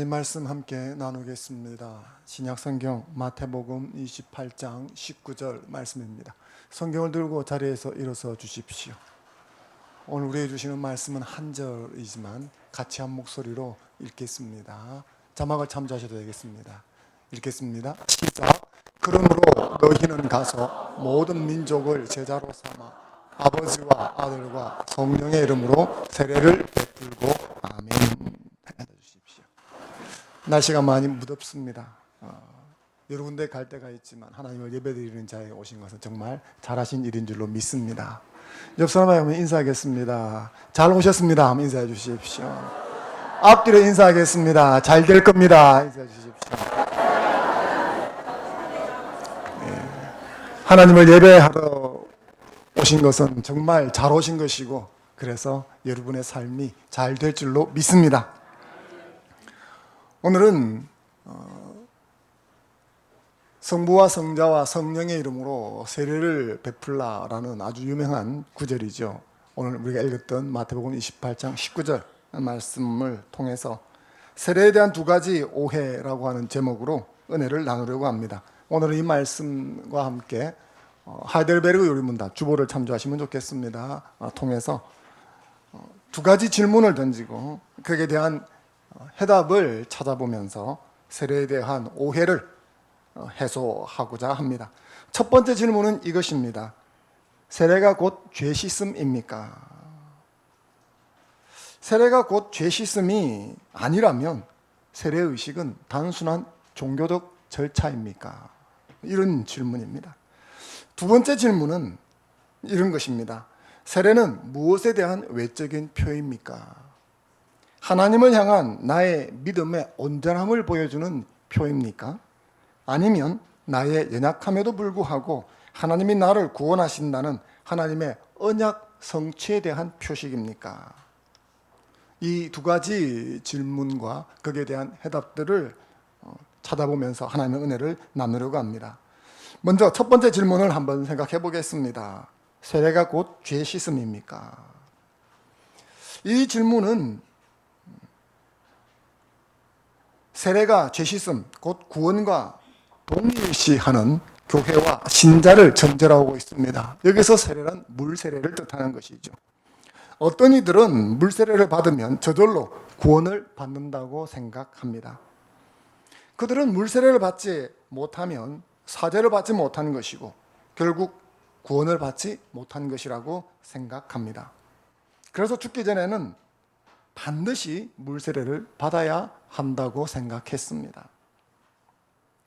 하나님 말씀 함께 나누겠습니다. 신약성경 마태복음 28장 19절 말씀입니다. 성경을 들고 자리에서 일어서 주십시오. 오늘 우리에게 주시는 말씀은 한 절이지만 같이 한 목소리로 읽겠습니다. 자막을 참조하셔도 되겠습니다. 읽겠습니다. 시작. 그러므로 너희는 가서 모든 민족을 제자로 삼아 아버지와 아들과 성령의 이름으로 세례를 베풀고 아멘. 주십시오. 날씨가 많이 무덥습니다. 여러 군데 갈 데가 있지만 하나님을 예배드리는 자에 오신 것은 정말 잘하신 일인 줄로 믿습니다. 옆 사람에게 한번 인사하겠습니다. 잘 오셨습니다. 한번 인사해 주십시오. 앞뒤로 인사하겠습니다. 잘 될 겁니다. 인사해 주십시오. 하나님을 예배하러 오신 것은 정말 잘 오신 것이고, 그래서 여러분의 삶이 잘 될 줄로 믿습니다. 오늘은 성부와 성자와 성령의 이름으로 세례를 베풀라라는 아주 유명한 구절이죠. 오늘 우리가 읽었던 마태복음 28장 19절 말씀을 통해서 세례에 대한 두 가지 오해라고 하는 제목으로 은혜를 나누려고 합니다. 오늘은 이 말씀과 함께 하이델베르그 요리문답 주보를 참조하시면 좋겠습니다. 통해서 두 가지 질문을 던지고 거기에 대한 해답을 찾아보면서 세례에 대한 오해를 해소하고자 합니다. 첫 번째 질문은 이것입니다. 세례가 곧 죄 씻음입니까? 세례가 곧 죄 씻음이 아니라면 세례의식은 단순한 종교적 절차입니까? 이런 질문입니다. 두 번째 질문은 이런 것입니다. 세례는 무엇에 대한 외적인 표입니까? 하나님을 향한 나의 믿음의 온전함을 보여주는 표입니까? 아니면 나의 연약함에도 불구하고 하나님이 나를 구원하신다는 하나님의 언약 성취에 대한 표식입니까? 이 두 가지 질문과 거기에 대한 해답들을 찾아보면서 하나님의 은혜를 나누려고 합니다. 먼저 첫 번째 질문을 한번 생각해 보겠습니다. 세례가 곧 죄 씻음입니까? 이 질문은 세례가 죄 씻음, 곧 구원과 동일시하는 교회와 신자를 전제로 있습니다. 여기서 세례는 물세례를 뜻하는 것이죠. 어떤 이들은 물세례를 받으면 저절로 구원을 받는다고 생각합니다. 그들은 물세례를 받지 못하면 사죄를 받지 못하는 것이고 결국 구원을 받지 못한 것이라고 생각합니다. 그래서 죽기 전에는 반드시 물세례를 받아야 한다고 생각했습니다.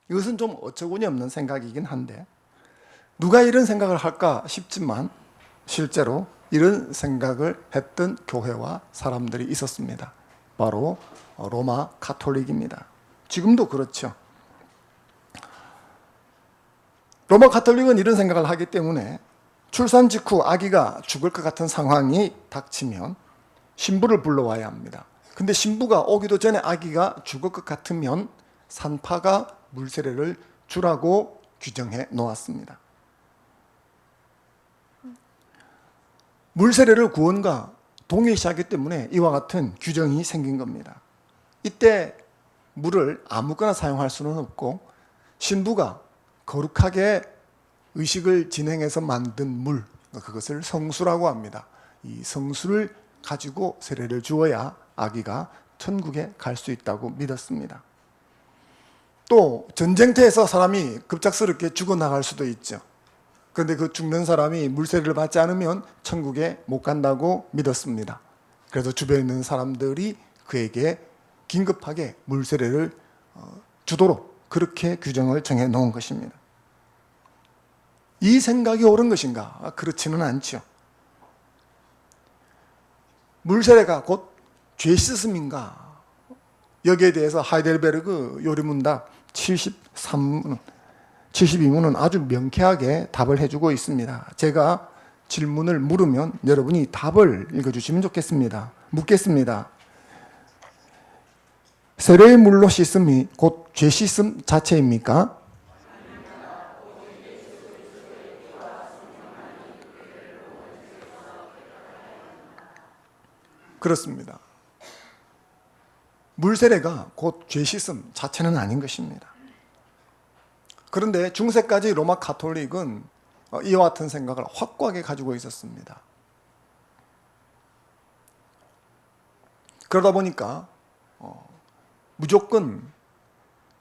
이것은 좀 어처구니 없는 생각이긴 한데 누가 이런 생각을 할까 싶지만 실제로 이런 생각을 했던 교회와 사람들이 있었습니다. 바로 로마 가톨릭입니다. 지금도 그렇죠. 로마 가톨릭은 이런 생각을 하기 때문에 출산 직후 아기가 죽을 것 같은 상황이 닥치면 신부를 불러와야 합니다. 근데 신부가 오기도 전에 아기가 죽을 것 같으면 산파가 물세례를 주라고 규정해 놓았습니다. 물세례를 구원과 동일시하기 때문에 이와 같은 규정이 생긴 겁니다. 이때 물을 아무거나 사용할 수는 없고 신부가 거룩하게 의식을 진행해서 만든 물, 그것을 성수라고 합니다. 이 성수를 가지고 세례를 주어야 아기가 천국에 갈 수 있다고 믿었습니다. 또 전쟁터에서 사람이 급작스럽게 죽어나갈 수도 있죠. 그런데 그 죽는 사람이 물세례를 받지 않으면 천국에 못 간다고 믿었습니다. 그래서 주변에 있는 사람들이 그에게 긴급하게 물세례를 주도록 그렇게 규정을 정해 놓은 것입니다. 이 생각이 옳은 것인가? 그렇지는 않죠. 물세례가 곧 죄 씻음인가? 여기에 대해서 하이델베르그 요리문답 72문은 아주 명쾌하게 답을 해주고 있습니다. 제가 질문을 물으면 여러분이 답을 읽어주시면 좋겠습니다. 묻겠습니다. 세례의 물로 씻음이 곧 죄 씻음 자체입니까? 그렇습니다. 물세례가 곧 죄 씻음 자체는 아닌 것입니다. 그런데 중세까지 로마 가톨릭은 이와 같은 생각을 확고하게 가지고 있었습니다. 그러다 보니까 무조건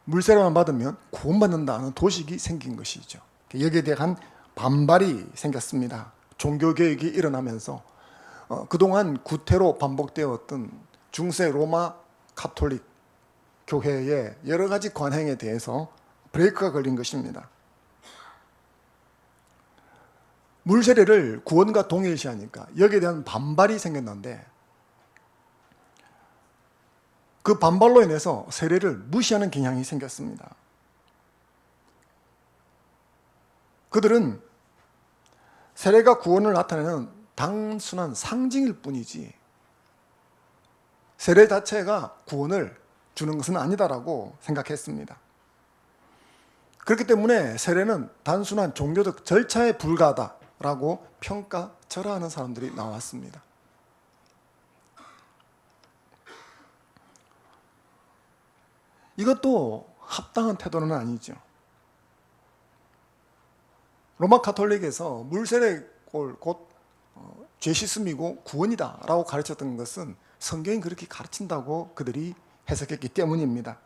물세례만 받으면 구원받는다는 도식이 생긴 것이죠. 여기에 대한 반발이 생겼습니다. 종교개혁이 일어나면서 그동안 구태로 반복되었던 중세 로마 가톨릭 교회의 여러 가지 관행에 대해서 브레이크가 걸린 것입니다. 물세례를 구원과 동일시하니까 여기에 대한 반발이 생겼는데, 그 반발로 인해서 세례를 무시하는 경향이 생겼습니다. 그들은 세례가 구원을 나타내는 단순한 상징일 뿐이지 세례 자체가 구원을 주는 것은 아니다라고 생각했습니다. 그렇기 때문에 세례는 단순한 종교적 절차에 불과하다라고 평가절하하는 사람들이 나왔습니다. 이것도 합당한 태도는 아니죠. 로마 가톨릭에서 물세례 곧 죄 씻음이고 구원이다라고 가르쳤던 것은 성경이 그렇게 가르친다고 그들이 해석했기 때문입니다.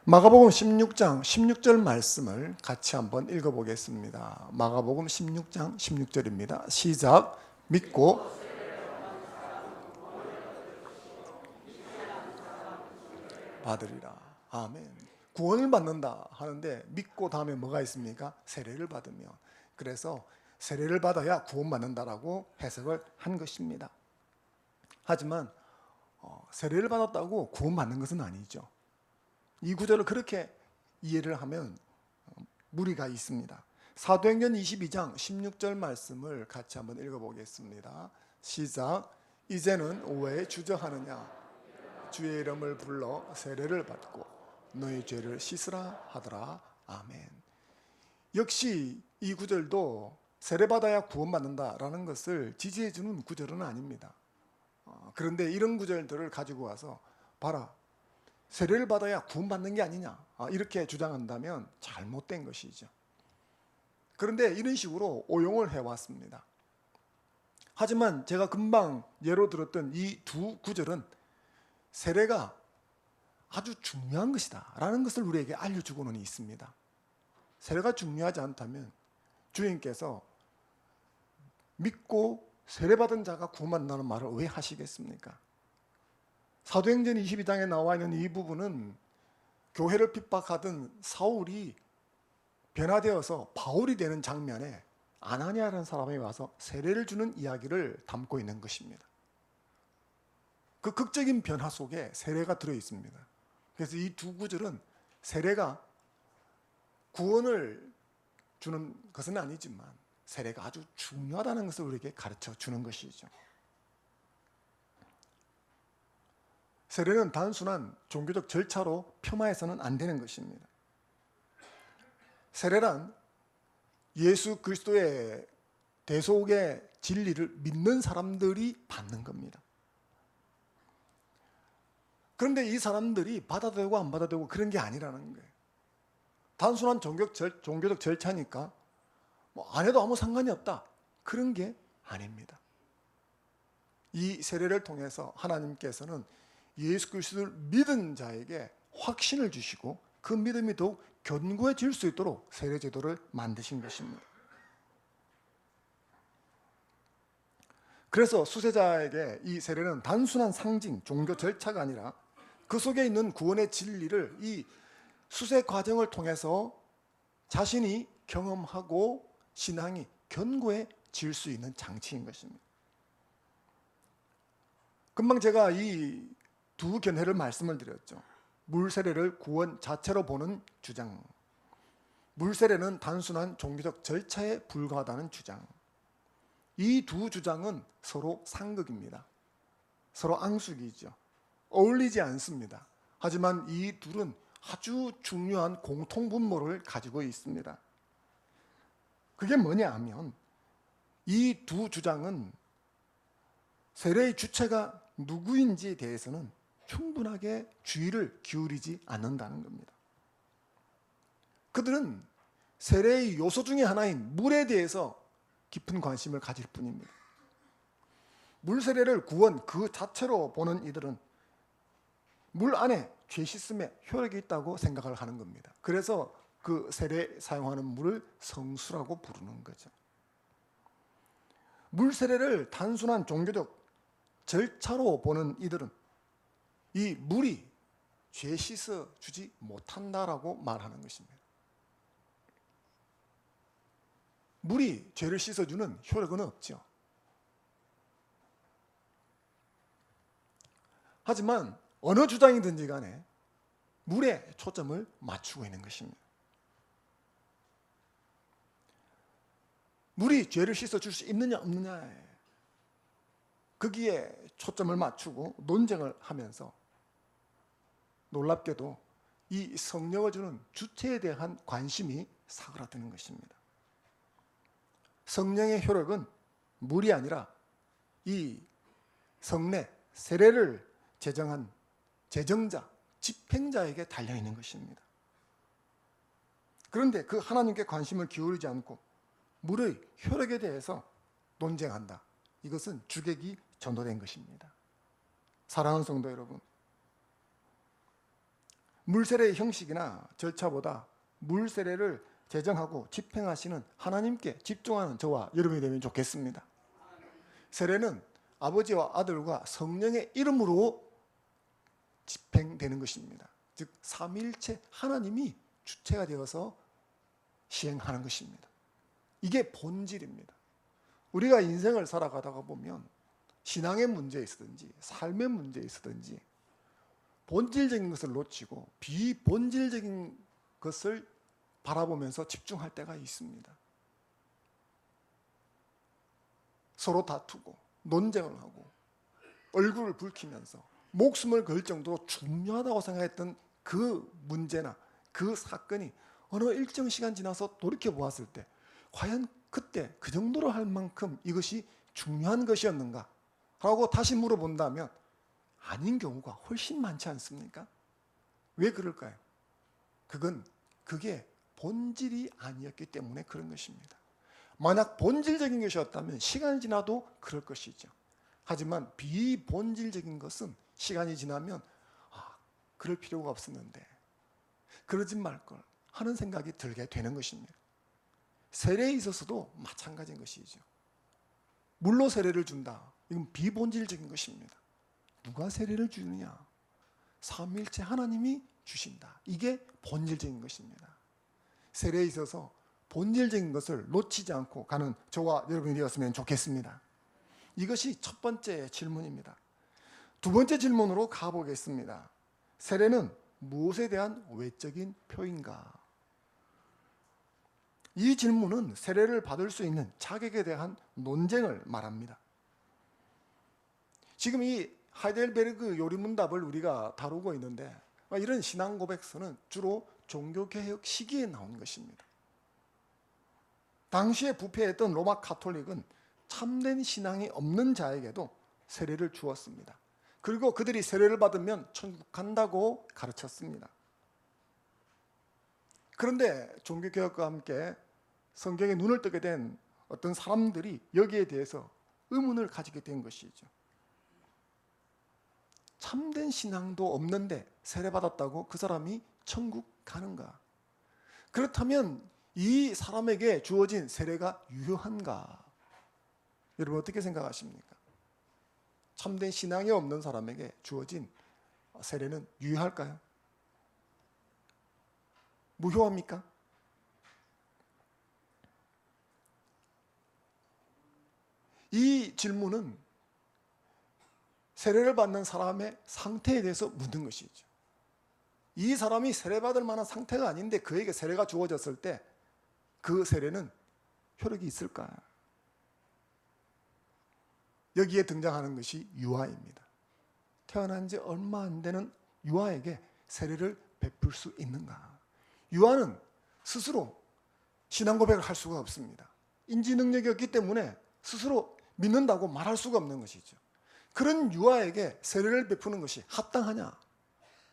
마가복음 16장 16절 말씀을 같이 한번 읽어보겠습니다. 마가복음 16장 16절입니다. 시작. 믿고 받으리라. 아멘. 구원을 받는다 하는데 믿고 다음에 뭐가 있습니까? 세례를 받으면. 그래서 세례를 받아야 구원받는다라고 해석을 한 것입니다. 하지만 세례를 받았다고 구원받는 것은 아니죠. 이 구절을 그렇게 이해를 하면 무리가 있습니다. 사도행전 22장 16절 말씀을 같이 한번 읽어보겠습니다. 시작. 이제는 왜 주저하느냐? 주의 이름을 불러 세례를 받고 너희 죄를 씻으라 하더라. 아멘. 역시 이 구절도 세례받아야 구원받는다라는 것을 지지해주는 구절은 아닙니다. 그런데 이런 구절들을 가지고 와서 봐라, 세례를 받아야 구원받는 게 아니냐, 이렇게 주장한다면 잘못된 것이죠. 그런데 이런 식으로 오용을 해왔습니다. 하지만 제가 금방 예로 들었던 이 두 구절은 세례가 아주 중요한 것이다 라는 것을 우리에게 알려주고는 있습니다. 세례가 중요하지 않다면 주님께서 믿고 세례받은 자가 구원받는다는 말을 왜 하시겠습니까? 사도행전 22장에 나와 있는 이 부분은 교회를 핍박하던 사울이 변화되어서 바울이 되는 장면에 아나니아라는 사람이 와서 세례를 주는 이야기를 담고 있는 것입니다. 그 극적인 변화 속에 세례가 들어있습니다. 그래서 이 두 구절은 세례가 구원을 주는 것은 아니지만 세례가 아주 중요하다는 것을 우리에게 가르쳐 주는 것이죠. 세례는 단순한 종교적 절차로 폄하해서는 안 되는 것입니다. 세례란 예수 그리스도의 대속의 진리를 믿는 사람들이 받는 겁니다. 그런데 이 사람들이 받아들이고 안 받아들이고 그런 게 아니라는 거예요. 단순한 종교적 절차니까 안 해도 아무 상관이 없다, 그런 게 아닙니다. 이 세례를 통해서 하나님께서는 예수 그리스도를 믿은 자에게 확신을 주시고 그 믿음이 더욱 견고해질 수 있도록 세례 제도를 만드신 것입니다. 그래서 수세자에게 이 세례는 단순한 상징, 종교 절차가 아니라 그 속에 있는 구원의 진리를 이 수세 과정을 통해서 자신이 경험하고 신앙이 견고해질 수 있는 장치인 것입니다. 금방 제가 이 두 견해를 말씀을 드렸죠. 물세례를 구원 자체로 보는 주장, 물세례는 단순한 종교적 절차에 불과하다는 주장. 이 두 주장은 서로 상극입니다. 서로 앙숙이죠. 어울리지 않습니다. 하지만 이 둘은 아주 중요한 공통분모를 가지고 있습니다. 그게 뭐냐 하면 이 두 주장은 세례의 주체가 누구인지에 대해서는 충분하게 주의를 기울이지 않는다는 겁니다. 그들은 세례의 요소 중에 하나인 물에 대해서 깊은 관심을 가질 뿐입니다. 물 세례를 구원 그 자체로 보는 이들은 물 안에 죄 씻음의 효력이 있다고 생각을 하는 겁니다. 그래서 그 세례에 사용하는 물을 성수라고 부르는 거죠. 물 세례를 단순한 종교적 절차로 보는 이들은 이 물이 죄 씻어 주지 못한다라고 말하는 것입니다. 물이 죄를 씻어주는 효력은 없죠. 하지만 어느 주장이든지 간에 물에 초점을 맞추고 있는 것입니다. 물이 죄를 씻어줄 수 있느냐 없느냐에 거기에 초점을 맞추고 논쟁을 하면서 놀랍게도 이 성령을 주는 주체에 대한 관심이 사그라드는 것입니다. 성령의 효력은 물이 아니라 이 성례, 세례를 제정한 제정자, 집행자에게 달려있는 것입니다. 그런데 그 하나님께 관심을 기울이지 않고 물의 효력에 대해서 논쟁한다. 이것은 주객이 전도된 것입니다. 사랑하는 성도 여러분, 물세례의 형식이나 절차보다 물세례를 제정하고 집행하시는 하나님께 집중하는 저와 여러분이 되면 좋겠습니다. 세례는 아버지와 아들과 성령의 이름으로 집행되는 것입니다. 즉 삼위일체 하나님이 주체가 되어서 시행하는 것입니다. 이게 본질입니다. 우리가 인생을 살아가다가 보면 신앙의 문제에 있었든지 삶의 문제에 있었든지 본질적인 것을 놓치고 비본질적인 것을 바라보면서 집중할 때가 있습니다. 서로 다투고 논쟁을 하고 얼굴을 붉히면서 목숨을 걸 정도로 중요하다고 생각했던 그 문제나 그 사건이 어느 일정 시간 지나서 돌이켜보았을 때 과연 그때 그 정도로 할 만큼 이것이 중요한 것이었는가? 라고 다시 물어본다면 아닌 경우가 훨씬 많지 않습니까? 왜 그럴까요? 그게 본질이 아니었기 때문에 그런 것입니다. 만약 본질적인 것이었다면 시간이 지나도 그럴 것이죠. 하지만 비본질적인 것은 시간이 지나면 그럴 필요가 없었는데 그러지 말걸 하는 생각이 들게 되는 것입니다. 세례에 있어서도 마찬가지인 것이죠. 물로 세례를 준다. 이건 비본질적인 것입니다. 누가 세례를 주느냐? 삼위일체 하나님이 주신다. 이게 본질적인 것입니다. 세례에 있어서 본질적인 것을 놓치지 않고 가는 저와 여러분이 되었으면 좋겠습니다. 이것이 첫 번째 질문입니다. 두 번째 질문으로 가보겠습니다. 세례는 무엇에 대한 외적인 표인가? 이 질문은 세례를 받을 수 있는 자격에 대한 논쟁을 말합니다. 지금 이 하이델베르그 요리문답을 우리가 다루고 있는데 이런 신앙 고백서는 주로 종교개혁 시기에 나온 것입니다. 당시에 부패했던 로마 가톨릭은 참된 신앙이 없는 자에게도 세례를 주었습니다. 그리고 그들이 세례를 받으면 천국 간다고 가르쳤습니다. 그런데 종교개혁과 함께 성경에 눈을 뜨게 된 어떤 사람들이 여기에 대해서 의문을 가지게 된 것이죠. 참된 신앙도 없는데 세례받았다고 그 사람이 천국 가는가? 그렇다면 이 사람에게 주어진 세례가 유효한가? 여러분 어떻게 생각하십니까? 참된 신앙이 없는 사람에게 주어진 세례는 유효할까요? 무효합니까? 이 질문은 세례를 받는 사람의 상태에 대해서 묻는 것이죠. 이 사람이 세례받을 만한 상태가 아닌데 그에게 세례가 주어졌을 때 그 세례는 효력이 있을까? 여기에 등장하는 것이 유아입니다. 태어난 지 얼마 안 되는 유아에게 세례를 베풀 수 있는가? 유아는 스스로 신앙 고백을 할 수가 없습니다. 인지 능력이 없기 때문에 스스로 믿는다고 말할 수가 없는 것이죠. 그런 유아에게 세례를 베푸는 것이 합당하냐?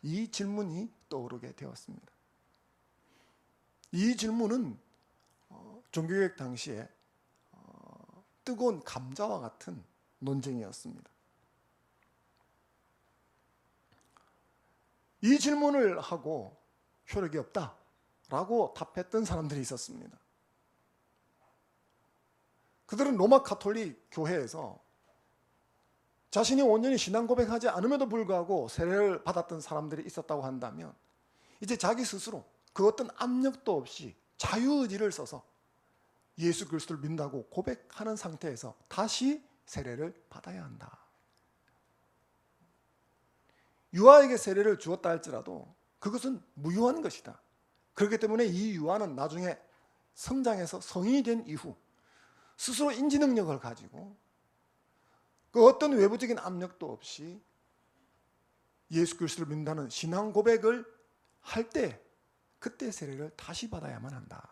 이 질문이 떠오르게 되었습니다. 이 질문은 종교개혁 당시에 뜨거운 감자와 같은 논쟁이었습니다. 이 질문을 하고 효력이 없다라고 답했던 사람들이 있었습니다. 그들은 로마 가톨릭 교회에서 자신이 온전히 신앙 고백하지 않음에도 불구하고 세례를 받았던 사람들이 있었다고 한다면 이제 자기 스스로 그 어떤 압력도 없이 자유의지를 써서 예수 그리스도를 믿는다고 고백하는 상태에서 다시 세례를 받아야 한다. 유아에게 세례를 주었다 할지라도 그것은 무효한 것이다. 그렇기 때문에 이 유아는 나중에 성장해서 성인이 된 이후 스스로 인지 능력을 가지고 그 어떤 외부적인 압력도 없이 예수 그리스도를 믿는다는 신앙 고백을 할 때 그때 세례를 다시 받아야만 한다.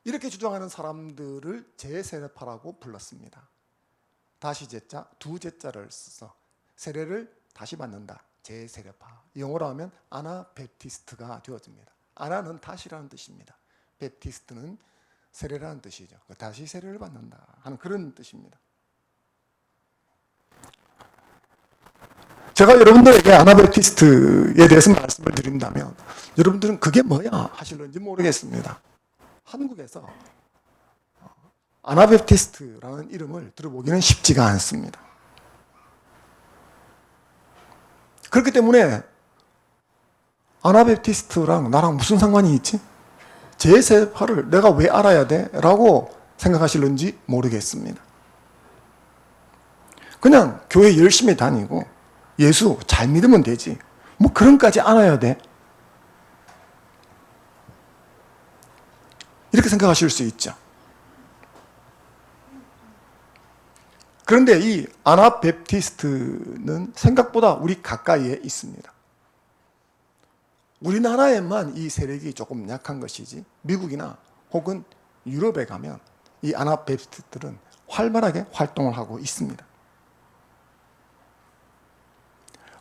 이렇게 주장하는 사람들을 제세례파라고 불렀습니다. 다시 제자, 두 제자를 써서 세례를 다시 받는다. 제세례파. 영어로 하면 아나베프티스트가 되어집니다. 아나는 다시라는 뜻입니다. 베프티스트는 세례라는 뜻이죠. 다시 세례를 받는다 하는 그런 뜻입니다. 제가 여러분들에게 아나베프티스트에 대해서 말씀을 드린다면 여러분들은 그게 뭐야 하실는지 모르겠습니다. 한국에서 아나베프티스트라는 이름을 들어보기는 쉽지가 않습니다. 그렇기 때문에 아나베프티스트랑 나랑 무슨 상관이 있지? 제세파를 내가 왜 알아야 돼? 라고 생각하실는지 모르겠습니다. 그냥 교회 열심히 다니고 예수 잘 믿으면 되지. 뭐 그런까지 알아야 돼? 이렇게 생각하실 수 있죠. 그런데 이 아나베프티스트는 생각보다 우리 가까이에 있습니다. 우리나라에만 이 세력이 조금 약한 것이지 미국이나 혹은 유럽에 가면 이 아나베프티스트들은 활발하게 활동을 하고 있습니다.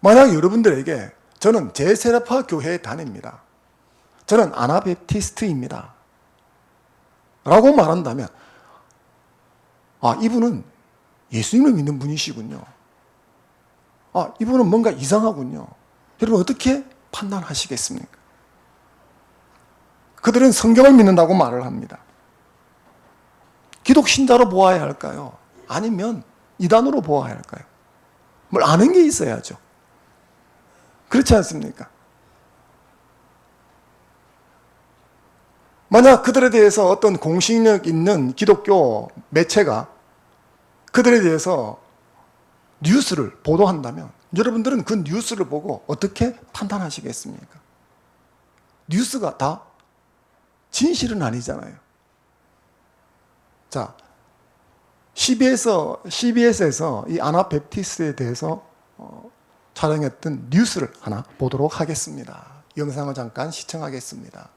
만약 여러분들에게 저는 제세례파 교회에 다닙니다. 저는 아나베프티스트입니다. 라고 말한다면 아, 이분은 예수님을 믿는 분이시군요. 아, 이분은 뭔가 이상하군요. 여러분 어떻게 판단하시겠습니까? 그들은 성경을 믿는다고 말을 합니다. 기독 신자로 보아야 할까요? 아니면 이단으로 보아야 할까요? 뭘 아는 게 있어야죠. 그렇지 않습니까? 만약 그들에 대해서 어떤 공신력 있는 기독교 매체가 그들에 대해서 뉴스를 보도한다면 여러분들은 그 뉴스를 보고 어떻게 판단하시겠습니까? 뉴스가 다 진실은 아니잖아요. 자, CBS에서 이 아나베프티스트에 대해서 촬영했던 뉴스를 하나 보도록 하겠습니다. 영상을 잠깐 시청하겠습니다.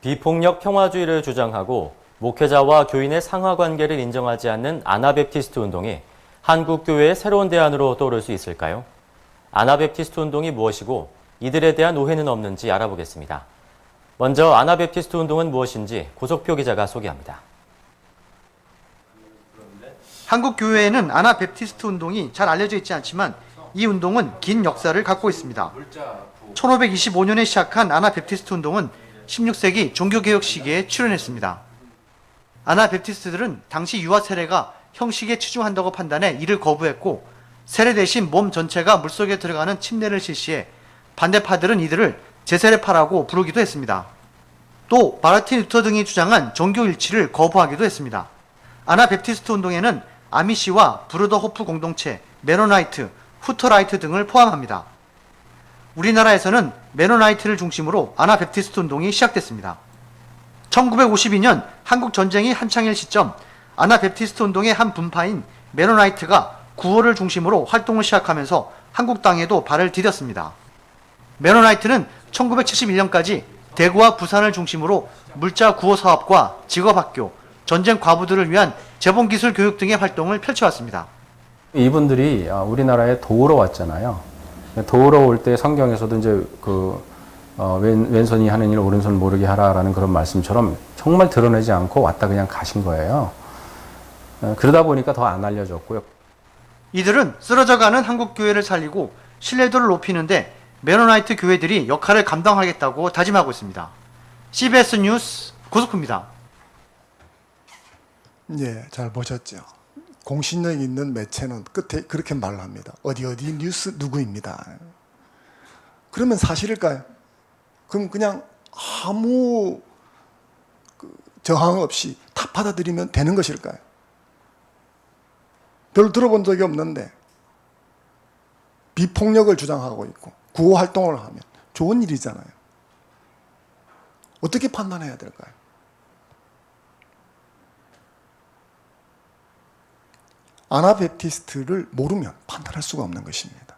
비폭력 평화주의를 주장하고 목회자와 교인의 상하관계를 인정하지 않는 아나베프티스트 운동이 한국 교회의 새로운 대안으로 떠오를 수 있을까요? 아나베프티스트 운동이 무엇이고 이들에 대한 오해는 없는지 알아보겠습니다. 먼저 아나베프티스트 운동은 무엇인지 고석표 기자가 소개합니다. 한국 교회에는 아나베프티스트 운동이 잘 알려져 있지 않지만 이 운동은 긴 역사를 갖고 있습니다. 1525년에 시작한 아나베프티스트 운동은 16세기 종교개혁 시기에 출현했습니다. 아나베프티스트들은 당시 유아 세례가 형식에 치중한다고 판단해 이를 거부했고 세례 대신 몸 전체가 물속에 들어가는 침례를 실시해 반대파들은 이들을 제세례파라고 부르기도 했습니다. 또 마르틴 루터 등이 주장한 종교일치를 거부하기도 했습니다. 아나베프티스트 운동에는 아미시와 브루더 호프 공동체, 메노나이트, 후터라이트 등을 포함합니다. 우리나라에서는 메노나이트를 중심으로 아나베프티스트 운동이 시작됐습니다. 1952년 한국 전쟁이 한창일 시점 아나베프티스트 운동의 한 분파인 메노나이트가 구호를 중심으로 활동을 시작하면서 한국 땅에도 발을 디뎠습니다. 메노나이트는 1971년까지 대구와 부산을 중심으로 물자 구호 사업과 직업학교, 전쟁 과부들을 위한 재봉기술 교육 등의 활동을 펼쳐왔습니다. 이분들이 우리나라에 도우러 왔잖아요. 도우러 올 때 성경에서도 이제 왼손이 하는 일 오른손 모르게 하라라는 그런 말씀처럼 정말 드러내지 않고 왔다 그냥 가신 거예요. 그러다 보니까 더 안 알려졌고요. 이들은 쓰러져가는 한국교회를 살리고 신뢰도를 높이는데 메노나이트 교회들이 역할을 감당하겠다고 다짐하고 있습니다. CBS 뉴스 고석호입니다. 예, 잘 보셨죠. 공신력 있는 매체는 끝에 그렇게 말을 합니다. 어디 뉴스 누구입니다. 그러면 사실일까요? 그럼 그냥 아무 저항 없이 다 받아들이면 되는 것일까요? 별로 들어본 적이 없는데 비폭력을 주장하고 있고 구호 활동을 하면 좋은 일이잖아요. 어떻게 판단해야 될까요? 아나베프티스트를 모르면 판단할 수가 없는 것입니다.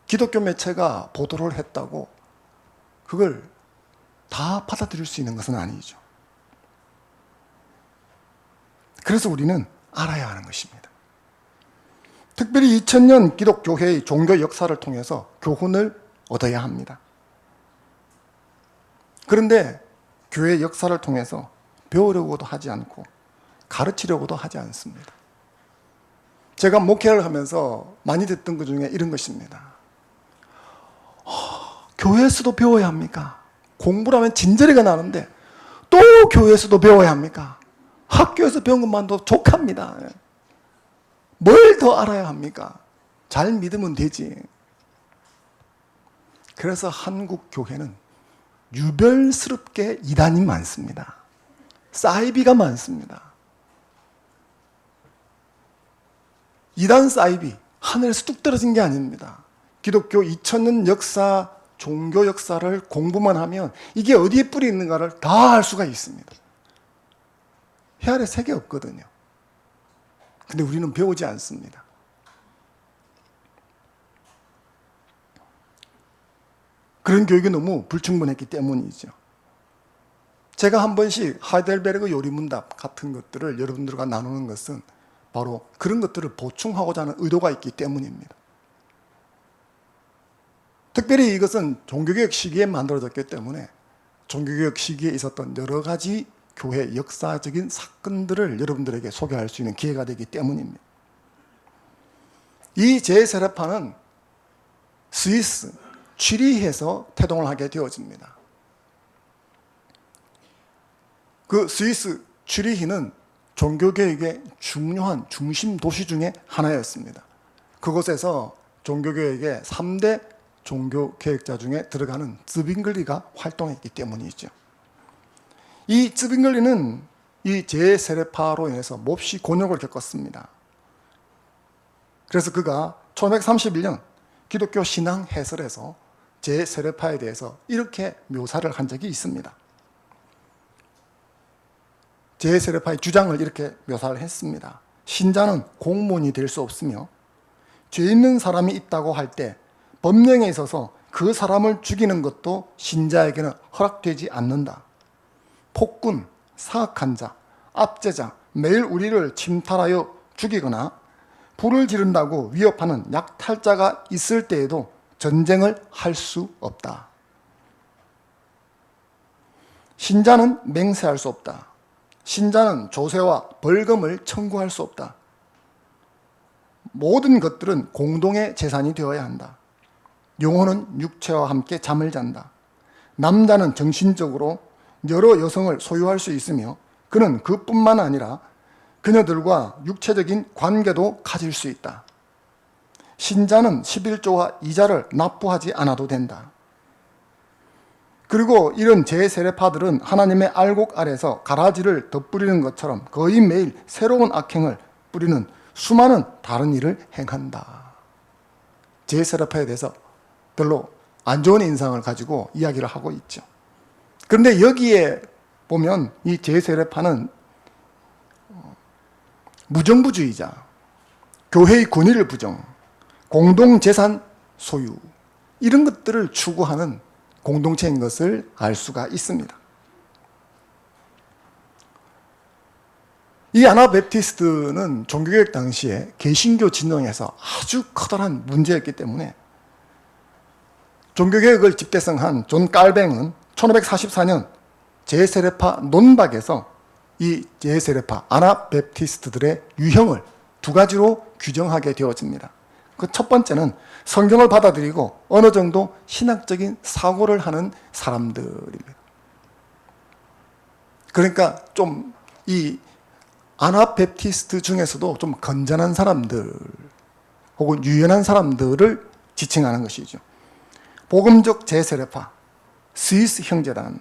기독교 매체가 보도를 했다고 그걸 다 받아들일 수 있는 것은 아니죠. 그래서 우리는 알아야 하는 것입니다. 특별히 2000년 기독교회의 종교 역사를 통해서 교훈을 얻어야 합니다. 그런데 교회 역사를 통해서 배우려고도 하지 않고 가르치려고도 하지 않습니다. 제가 목회를 하면서 많이 듣던 것 중에 이런 것입니다. 교회에서도 배워야 합니까? 공부를 하면 진저리가 나는데 또 교회에서도 배워야 합니까? 학교에서 배운 것만도 족합니다. 뭘 더 알아야 합니까? 잘 믿으면 되지. 그래서 한국 교회는 유별스럽게 이단이 많습니다. 사이비가 많습니다. 이단 사이비, 하늘에서 뚝 떨어진 게 아닙니다. 기독교 2000년 역사, 종교 역사를 공부만 하면 이게 어디에 뿌리 있는가를 다 알 수가 있습니다. 해 아래 색이 없거든요. 근데 우리는 배우지 않습니다. 그런 교육이 너무 불충분했기 때문이죠. 제가 한 번씩 하이델베르그 요리문답 같은 것들을 여러분들과 나누는 것은 바로 그런 것들을 보충하고자 하는 의도가 있기 때문입니다. 특별히 이것은 종교개혁 시기에 만들어졌기 때문에 종교개혁 시기에 있었던 여러 가지 교회 역사적인 사건들을 여러분들에게 소개할 수 있는 기회가 되기 때문입니다. 이 제세례파는 스위스 취리히에서 태동을 하게 되어집니다. 그 스위스 취리히는 종교개혁의 중요한 중심 도시 중에 하나였습니다. 그곳에서 종교개혁의 3대 종교개혁자 중에 들어가는 쯔빙글리가 활동했기 때문이죠. 이 쯔빙글리는 이 제세례파로 인해서 몹시 곤욕을 겪었습니다. 그래서 그가 1531년 기독교 신앙 해설에서 제세례파에 대해서 이렇게 묘사를 한 적이 있습니다. 제세례파의 주장을 이렇게 묘사를 했습니다. 신자는 공무원이 될 수 없으며 죄 있는 사람이 있다고 할 때 법령에 있어서 그 사람을 죽이는 것도 신자에게는 허락되지 않는다. 폭군, 사악한 자, 압제자, 매일 우리를 침탈하여 죽이거나 불을 지른다고 위협하는 약탈자가 있을 때에도 전쟁을 할 수 없다. 신자는 맹세할 수 없다. 신자는 조세와 벌금을 청구할 수 없다. 모든 것들은 공동의 재산이 되어야 한다. 영혼은 육체와 함께 잠을 잔다. 남자는 정신적으로 여러 여성을 소유할 수 있으며 그는 그뿐만 아니라 그녀들과 육체적인 관계도 가질 수 있다. 신자는 11조와 이자를 납부하지 않아도 된다. 그리고 이런 제세례파들은 하나님의 알곡 아래서 가라지를 덧뿌리는 것처럼 거의 매일 새로운 악행을 뿌리는 수많은 다른 일을 행한다. 제세례파에 대해서 별로 안 좋은 인상을 가지고 이야기를 하고 있죠. 그런데 여기에 보면 이 제세례파는 무정부주의자, 교회의 권위를 부정, 공동재산 소유 이런 것들을 추구하는 공동체인 것을 알 수가 있습니다. 이 아나베프티스트는 종교개혁 당시에 개신교 진영에서 아주 커다란 문제였기 때문에 종교개혁을 집대성한 존 깔뱅은 1544년 제세례파 논박에서 이 제세례파 아나베프티스트들의 유형을 두 가지로 규정하게 되어집니다. 그 첫 번째는 성경을 받아들이고 어느 정도 신학적인 사고를 하는 사람들입니다. 그러니까 좀 이 아나베프티스트 중에서도 좀 건전한 사람들 혹은 유연한 사람들을 지칭하는 것이죠. 복음적 제세례파, 스위스 형제단,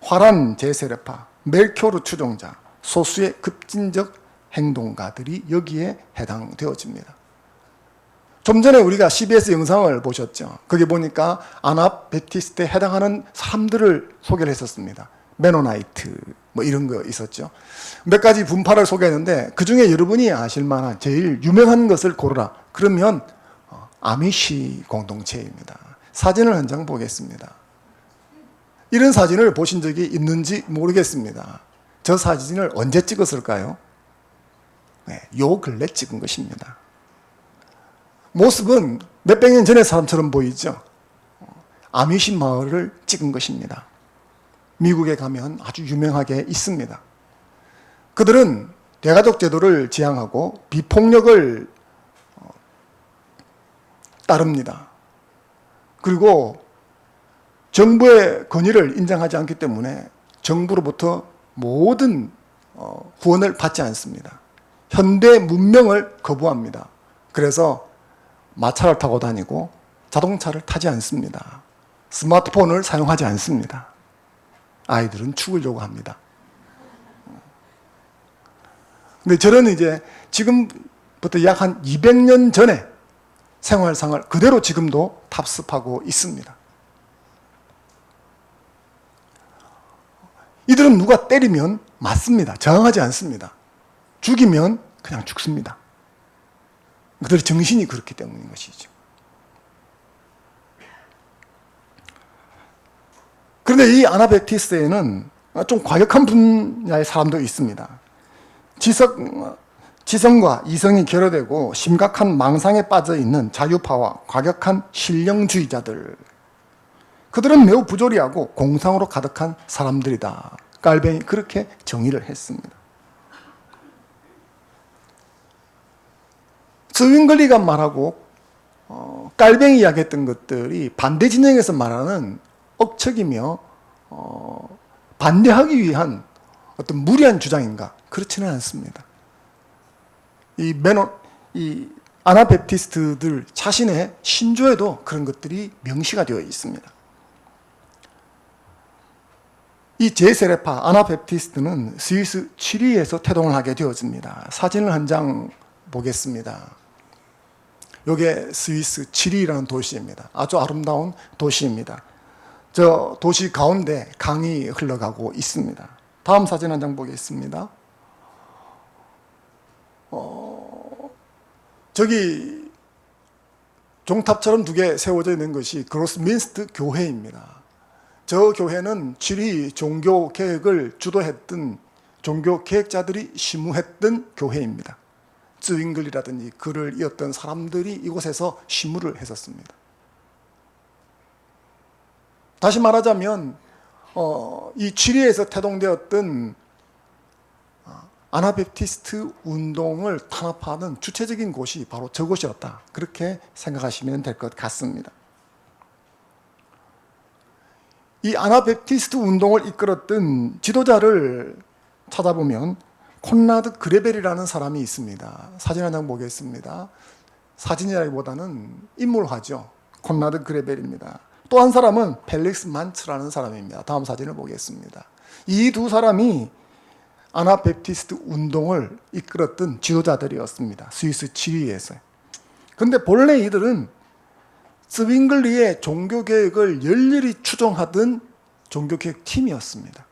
화란 제세례파, 멜키오르 추종자, 소수의 급진적 행동가들이 여기에 해당되어집니다. 좀 전에 우리가 CBS 영상을 보셨죠. 거기 보니까 아나베프티스트에 해당하는 사람들을 소개를 했었습니다. 메노나이트 뭐 이런 거 있었죠. 몇 가지 분파를 소개했는데 그중에 여러분이 아실 만한 제일 유명한 것을 고르라. 그러면 아미시 공동체입니다. 사진을 한 장 보겠습니다. 이런 사진을 보신 적이 있는지 모르겠습니다. 저 사진을 언제 찍었을까요? 네, 요 근래 찍은 것입니다. 모습은 몇백 년 전의 사람처럼 보이죠? 아미시 마을을 찍은 것입니다. 미국에 가면 아주 유명하게 있습니다. 그들은 대가족 제도를 지향하고 비폭력을 따릅니다. 그리고 정부의 권위를 인정하지 않기 때문에 정부로부터 모든 후원을 받지 않습니다. 현대 문명을 거부합니다. 그래서 마차를 타고 다니고 자동차를 타지 않습니다. 스마트폰을 사용하지 않습니다. 아이들은 죽으려고 합니다. 근데 저는 이제 지금부터 약 한 200년 전에 생활상을 그대로 지금도 답습하고 있습니다. 이들은 누가 때리면 맞습니다. 저항하지 않습니다. 죽이면 그냥 죽습니다. 그들의 정신이 그렇기 때문인 것이죠. 그런데 이 아나베프티스트에는 좀 과격한 분야의 사람도 있습니다. 지성과 이성이 결여되고 심각한 망상에 빠져 있는 자유파와 과격한 신령주의자들. 그들은 매우 부조리하고 공상으로 가득한 사람들이다. 깔뱅이 그렇게 정의를 했습니다. 스윙글리가 말하고 깔뱅이 이야기했던 것들이 반대 진영에서 말하는 억척이며 반대하기 위한 어떤 무리한 주장인가? 그렇지는 않습니다. 이 아나베프티스트들 자신의 신조에도 그런 것들이 명시가 되어 있습니다. 이 제세례파 아나베프티스트는 스위스 취리히에서 태동을 하게 되어집니다. 사진을 한 장 보겠습니다. 이게 스위스 취리히라는 도시입니다. 아주 아름다운 도시입니다. 저 도시 가운데 강이 흘러가고 있습니다. 다음 사진 한 장 보겠습니다. 저기 종탑처럼 두 개 세워져 있는 것이 그로스민스트 교회입니다. 저 교회는 취리히 종교 개혁을 주도했던 종교 개혁자들이 심우했던 교회입니다. 쯔윙글이라든지 글을 이었던 사람들이 이곳에서 심우를 했었습니다. 다시 말하자면 이 취리히에서 태동되었던 아나베프티스트 운동을 탄압하는 주체적인 곳이 바로 저곳이었다. 그렇게 생각하시면 될 것 같습니다. 이 아나베프티스트 운동을 이끌었던 지도자를 찾아보면 콘라드 그레벨이라는 사람이 있습니다. 사진 한 장 보겠습니다. 사진이라기보다는 인물화죠. 콘라드 그레벨입니다. 또 한 사람은 펠릭스 만츠라는 사람입니다. 다음 사진을 보겠습니다. 이 두 사람이 아나베프티스트 운동을 이끌었던 지도자들이었습니다. 스위스 취리히에서. 그런데 본래 이들은 스윙글리의 종교개혁을 열렬히 추종하던 종교개혁 팀이었습니다.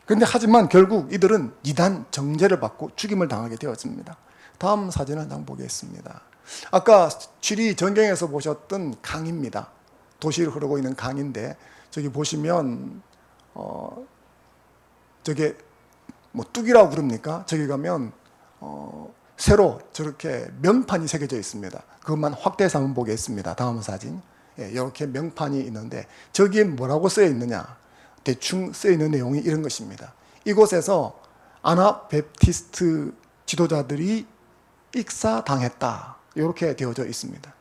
그런데 하지만 결국 이들은 이단 정죄를 받고 죽임을 당하게 되었습니다. 다음 사진 한 장 보겠습니다. 아까 취리히 전경에서 보셨던 강입니다. 도시를 흐르고 있는 강인데 저기 보시면 저게 뭐 뚝이라고 부릅니까? 저기 가면 새로 저렇게 명판이 새겨져 있습니다. 그것만 확대해서 한번 보겠습니다. 다음 사진. 이렇게 명판이 있는데 저기에 뭐라고 쓰여 있느냐? 대충 쓰여 있는 내용이 이런 것입니다. 이곳에서 아나베프티스트 지도자들이 익사당했다. 이렇게 되어져 있습니다.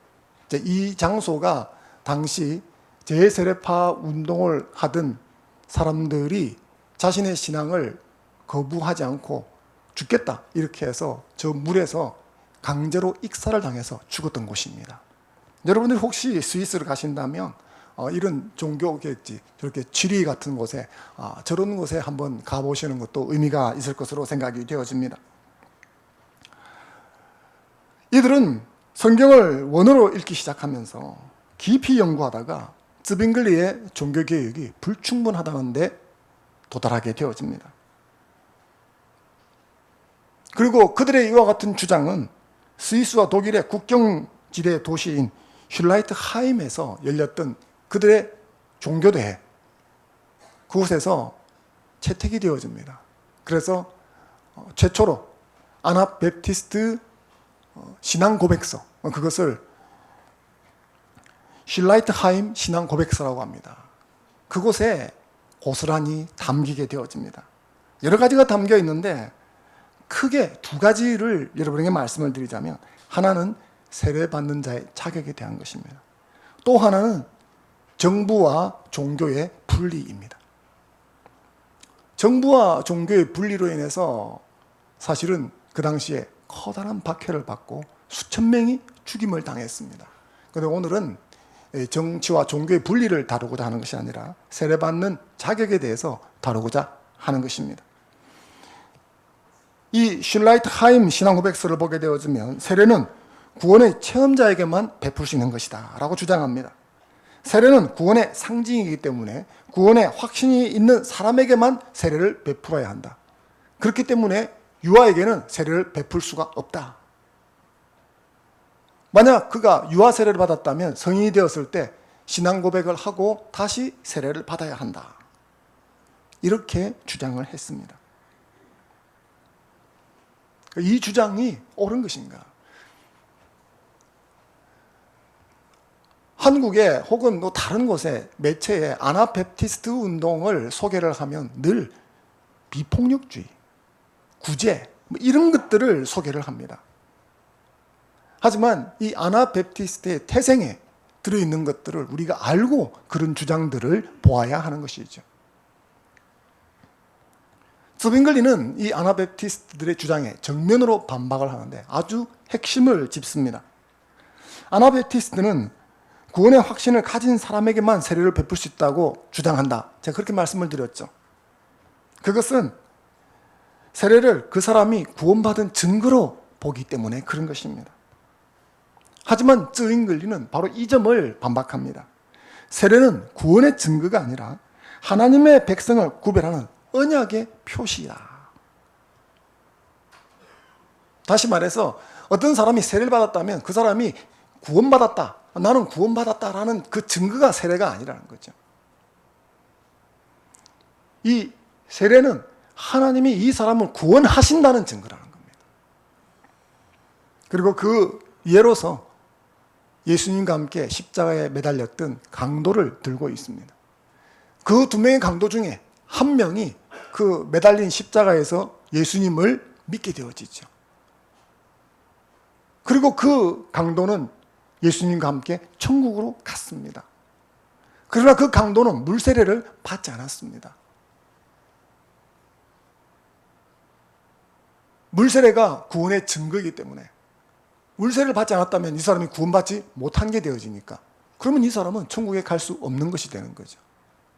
이 장소가 당시 재세례파 운동을 하던 사람들이 자신의 신앙을 거부하지 않고 죽겠다 이렇게 해서 저 물에서 강제로 익사를 당해서 죽었던 곳입니다. 여러분들이 혹시 스위스를 가신다면 이런 종교겠지 저렇게 지리 같은 곳에 저런 곳에 한번 가보시는 것도 의미가 있을 것으로 생각이 되어집니다. 이들은 성경을 원어로 읽기 시작하면서 깊이 연구하다가 즈빙글리의 종교개혁이 불충분하다는 데 도달하게 되어집니다. 그리고 그들의 이와 같은 주장은 스위스와 독일의 국경지대 도시인 슐라이트하임에서 열렸던 그들의 종교대회, 그곳에서 채택이 되어집니다. 그래서 최초로 아나베프티스트 신앙 고백서, 그것을 슐라이트하임 신앙 고백서라고 합니다. 그곳에 고스란히 담기게 되어집니다. 여러 가지가 담겨 있는데 크게 두 가지를 여러분에게 말씀을 드리자면, 하나는 세례받는 자의 자격에 대한 것입니다. 또 하나는 정부와 종교의 분리입니다. 정부와 종교의 분리로 인해서 사실은 그 당시에 커다란 박해를 받고 수천 명이 죽임을 당했습니다. 그런데 오늘은 정치와 종교의 분리를 다루고자 하는 것이 아니라 세례받는 자격에 대해서 다루고자 하는 것입니다. 이 슐라이트하임 신앙고백서를 보게 되어지면 세례는 구원의 체험자에게만 베풀 수 있는 것이다 라고 주장합니다. 세례는 구원의 상징이기 때문에 구원의 확신이 있는 사람에게만 세례를 베풀어야 한다. 그렇기 때문에 유아에게는 세례를 베풀 수가 없다. 만약 그가 유아 세례를 받았다면 성인이 되었을 때 신앙 고백을 하고 다시 세례를 받아야 한다. 이렇게 주장을 했습니다. 이 주장이 옳은 것인가? 한국에 혹은 또 다른 곳에 매체에 아나베프티스트 운동을 소개를 하면 늘 비폭력주의, 구제 이런 것들을 소개를 합니다. 하지만 이 아나베프티스트의 태생에 들어있는 것들을 우리가 알고 그런 주장들을 보아야 하는 것이죠. 즈빙글리는 이 아나베프티스트들의 주장에 정면으로 반박을 하는데 아주 핵심을 짚습니다. 아나베프티스트는 구원의 확신을 가진 사람에게만 세례를 베풀 수 있다고 주장한다. 제가 그렇게 말씀을 드렸죠. 그것은 세례를 그 사람이 구원받은 증거로 보기 때문에 그런 것입니다. 하지만 즈윙글리는 바로 이 점을 반박합니다. 세례는 구원의 증거가 아니라 하나님의 백성을 구별하는 언약의 표시다. 다시 말해서 어떤 사람이 세례를 받았다면 그 사람이 구원받았다, 나는 구원받았다라는 그 증거가 세례가 아니라는 거죠. 이 세례는 하나님이 이 사람을 구원하신다는 증거라는 겁니다. 그리고 그 예로서 예수님과 함께 십자가에 매달렸던 강도를 들고 있습니다. 그 두 명의 강도 중에 한 명이 그 매달린 십자가에서 예수님을 믿게 되어지죠. 그리고 그 강도는 예수님과 함께 천국으로 갔습니다. 그러나 그 강도는 물세례를 받지 않았습니다. 물세례가 구원의 증거이기 때문에 물세례를 받지 않았다면 이 사람이 구원받지 못한 게 되어지니까 그러면 이 사람은 천국에 갈 수 없는 것이 되는 거죠.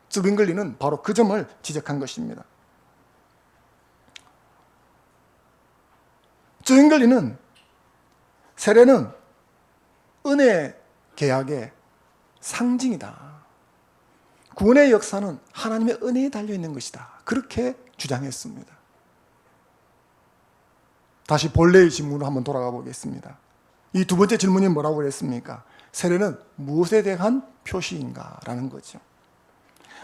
즈빙글리는 바로 그 점을 지적한 것입니다. 즈빙글리는 세례는 은혜 계약의 상징이다. 구원의 역사는 하나님의 은혜에 달려있는 것이다. 그렇게 주장했습니다. 다시 본래의 질문으로 한번 돌아가 보겠습니다. 이 두 번째 질문이 뭐라고 그랬습니까? 세례는 무엇에 대한 표시인가라는 거죠.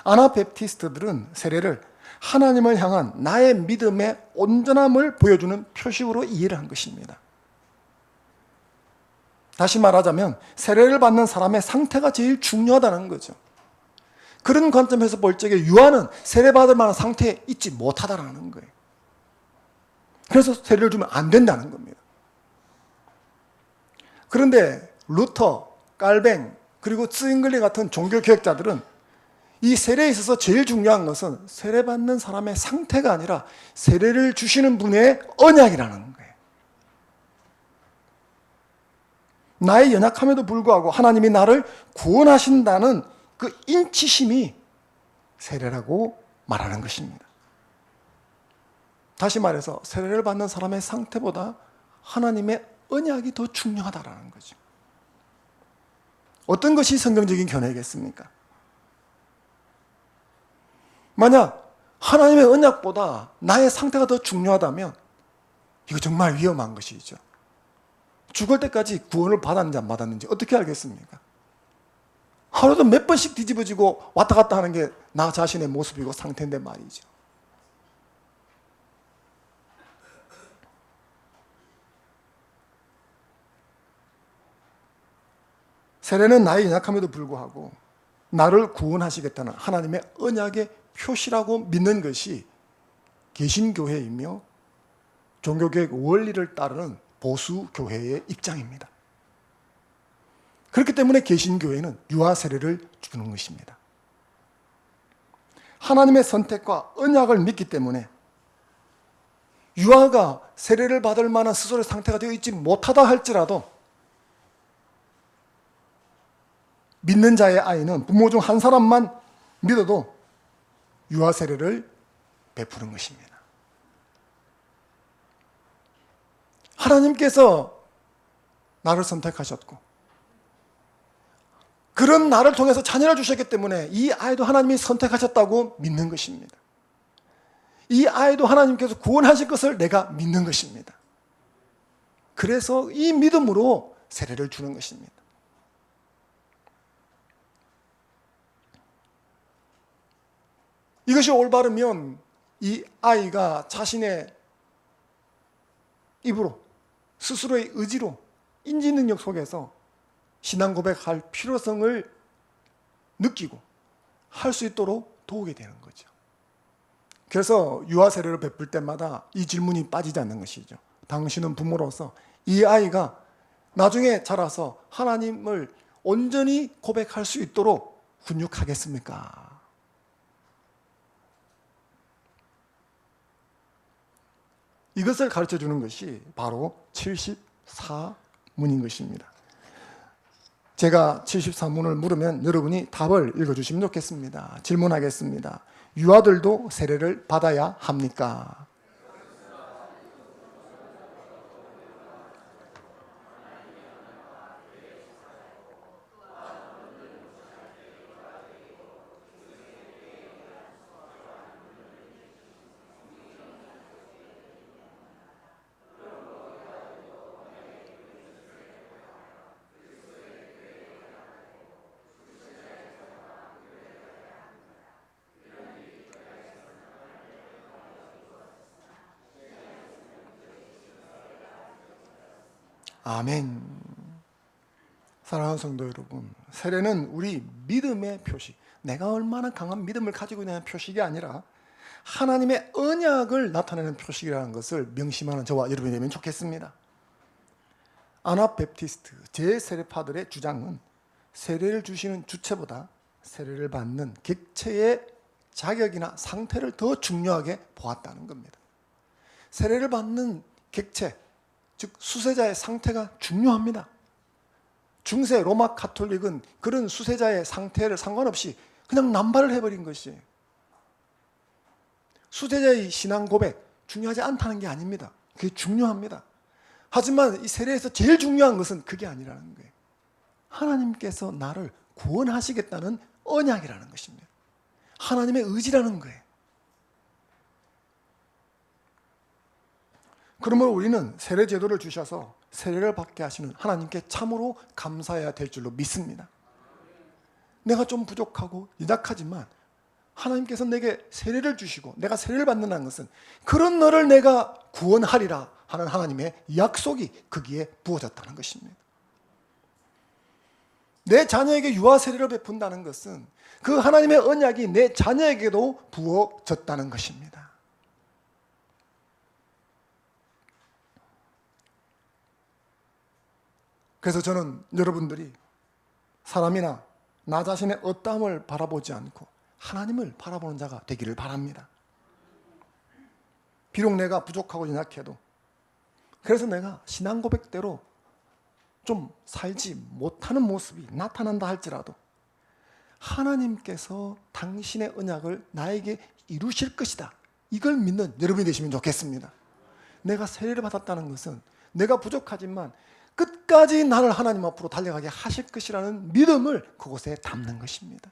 아나베프티스트들은 세례를 하나님을 향한 나의 믿음의 온전함을 보여주는 표식으로 이해를 한 것입니다. 다시 말하자면 세례를 받는 사람의 상태가 제일 중요하다는 거죠. 그런 관점에서 볼 적에 유아는 세례받을 만한 상태에 있지 못하다는 거예요. 그래서 세례를 주면 안 된다는 겁니다. 그런데 루터, 깔뱅, 그리고 츠잉글리 같은 종교개혁자들은 이 세례에 있어서 제일 중요한 것은 세례받는 사람의 상태가 아니라 세례를 주시는 분의 언약이라는 거예요. 나의 연약함에도 불구하고 하나님이 나를 구원하신다는 그 인치심이 세례라고 말하는 것입니다. 다시 말해서 세례를 받는 사람의 상태보다 하나님의 언약이 더 중요하다는 거죠. 어떤 것이 성경적인 견해겠습니까? 만약 하나님의 언약보다 나의 상태가 더 중요하다면 이거 정말 위험한 것이죠. 죽을 때까지 구원을 받았는지 안 받았는지 어떻게 알겠습니까? 하루도 몇 번씩 뒤집어지고 왔다 갔다 하는 게 나 자신의 모습이고 상태인데 말이죠. 세례는 나의 연약함에도 불구하고 나를 구원하시겠다는 하나님의 언약의 표시라고 믿는 것이 개신교회이며 종교개혁 원리를 따르는 보수교회의 입장입니다. 그렇기 때문에 개신교회는 유아 세례를 주는 것입니다. 하나님의 선택과 언약을 믿기 때문에 유아가 세례를 받을 만한 스스로의 상태가 되어 있지 못하다 할지라도 믿는 자의 아이는 부모 중 한 사람만 믿어도 유아 세례를 베푸는 것입니다. 하나님께서 나를 선택하셨고 그런 나를 통해서 자녀를 주셨기 때문에 이 아이도 하나님이 선택하셨다고 믿는 것입니다. 이 아이도 하나님께서 구원하실 것을 내가 믿는 것입니다. 그래서 이 믿음으로 세례를 주는 것입니다. 이것이 올바르면 이 아이가 자신의 입으로 스스로의 의지로 인지 능력 속에서 신앙 고백할 필요성을 느끼고 할 수 있도록 도우게 되는 거죠. 그래서 유아 세례를 베풀 때마다 이 질문이 빠지지 않는 것이죠. 당신은 부모로서 이 아이가 나중에 자라서 하나님을 온전히 고백할 수 있도록 훈육하겠습니까? 이것을 가르쳐 주는 것이 바로 74문인 것입니다. 제가 74문을 물으면 여러분이 답을 읽어주시면 좋겠습니다. 질문하겠습니다. 유아들도 세례를 받아야 합니까? 아멘. 사랑하는 성도 여러분, 세례는 우리 믿음의 표시, 내가 얼마나 강한 믿음을 가지고 있는 표식이 아니라 하나님의 언약을 나타내는 표식이라는 것을 명심하는 저와 여러분이 되면 좋겠습니다. 아나베프티스트 제세례파들의 주장은 세례를 주시는 주체보다 세례를 받는 객체의 자격이나 상태를 더 중요하게 보았다는 겁니다. 세례를 받는 객체, 즉 수세자의 상태가 중요합니다. 중세 로마 가톨릭은 그런 수세자의 상태를 상관없이 그냥 남발을 해버린 것이에요. 수세자의 신앙 고백 중요하지 않다는 게 아닙니다. 그게 중요합니다. 하지만 이 세례에서 제일 중요한 것은 그게 아니라는 거예요. 하나님께서 나를 구원하시겠다는 언약이라는 것입니다. 하나님의 의지라는 거예요. 그러므로 우리는 세례 제도를 주셔서 세례를 받게 하시는 하나님께 참으로 감사해야 될 줄로 믿습니다. 내가 좀 부족하고 연약하지만 하나님께서 내게 세례를 주시고 내가 세례를 받는다는 것은 그런 너를 내가 구원하리라 하는 하나님의 약속이 거기에 부어졌다는 것입니다. 내 자녀에게 유아 세례를 베푼다는 것은 그 하나님의 언약이 내 자녀에게도 부어졌다는 것입니다. 그래서 저는 여러분들이 사람이나 나 자신의 어떠함을 바라보지 않고 하나님을 바라보는 자가 되기를 바랍니다. 비록 내가 부족하고 연약해도, 그래서 내가 신앙 고백대로 좀 살지 못하는 모습이 나타난다 할지라도 하나님께서 당신의 언약을 나에게 이루실 것이다, 이걸 믿는 여러분이 되시면 좋겠습니다. 내가 세례를 받았다는 것은 내가 부족하지만 끝까지 나를 하나님 앞으로 달려가게 하실 것이라는 믿음을 그곳에 담는 것입니다.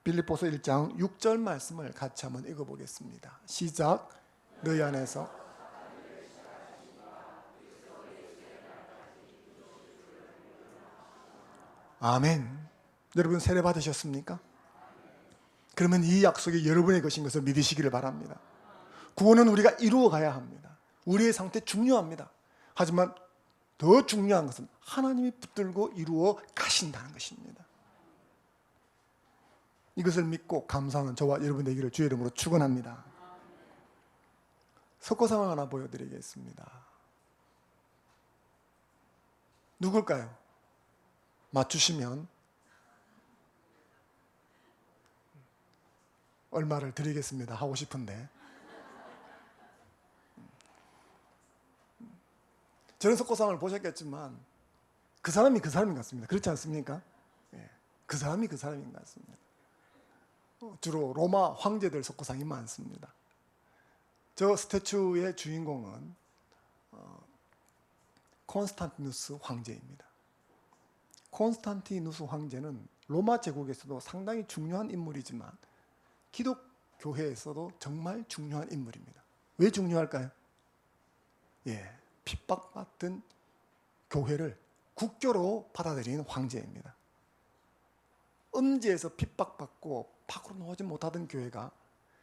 빌립보서 1장 6절 말씀을 같이 한번 읽어보겠습니다. 시작. 너희 안에서 아멘. 여러분 세례 받으셨습니까? 그러면 이 약속이 여러분의 것인 것을 믿으시기를 바랍니다. 구원은 우리가 이루어 가야 합니다. 우리의 상태 중요합니다. 하지만 더 중요한 것은 하나님이 붙들고 이루어 가신다는 것입니다. 이것을 믿고 감사하는 저와 여러분 되기를 주의 이름으로 축원합니다. 석고상을 하나 보여드리겠습니다. 누굴까요? 맞추시면 얼마를 드리겠습니다 하고 싶은데, 저런 석고상을 보셨겠지만 그 사람이 그 사람인 것 같습니다. 그렇지 않습니까? 예, 그 사람이 그 사람인 것 같습니다. 주로 로마 황제들 석고상이 많습니다. 저 스태츄의 주인공은 콘스탄티누스 황제입니다. 콘스탄티누스 황제는 로마 제국에서도 상당히 중요한 인물이지만 기독교회에서도 정말 중요한 인물입니다. 왜 중요할까요? 예, 핍박받던 교회를 국교로 받아들인 황제입니다. 음지에서 핍박받고 밖으로 나오지 못하던 교회가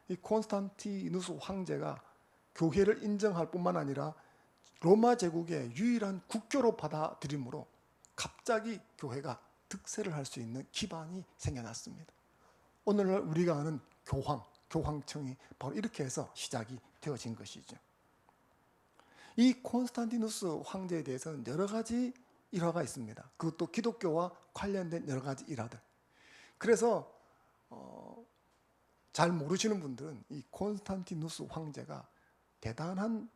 이 콘스탄티누스 황제가 교회를 인정할 뿐만 아니라 로마 제국의 유일한 국교로 받아들임으로 갑자기 교회가 득세를 할 수 있는 기반이 생겨났습니다. 오늘날 우리가 아는 교황청이 바로 이렇게 해서 시작이 되어진 것이죠. 이 콘스탄티누스 황제에 대해서는 여러 가지 일화가 있습니다. 그것도 기독교와 관련된 여러 가지 일화들. 그래서 잘 모르시는 분들은 이 콘스탄티누스 황제가 대단한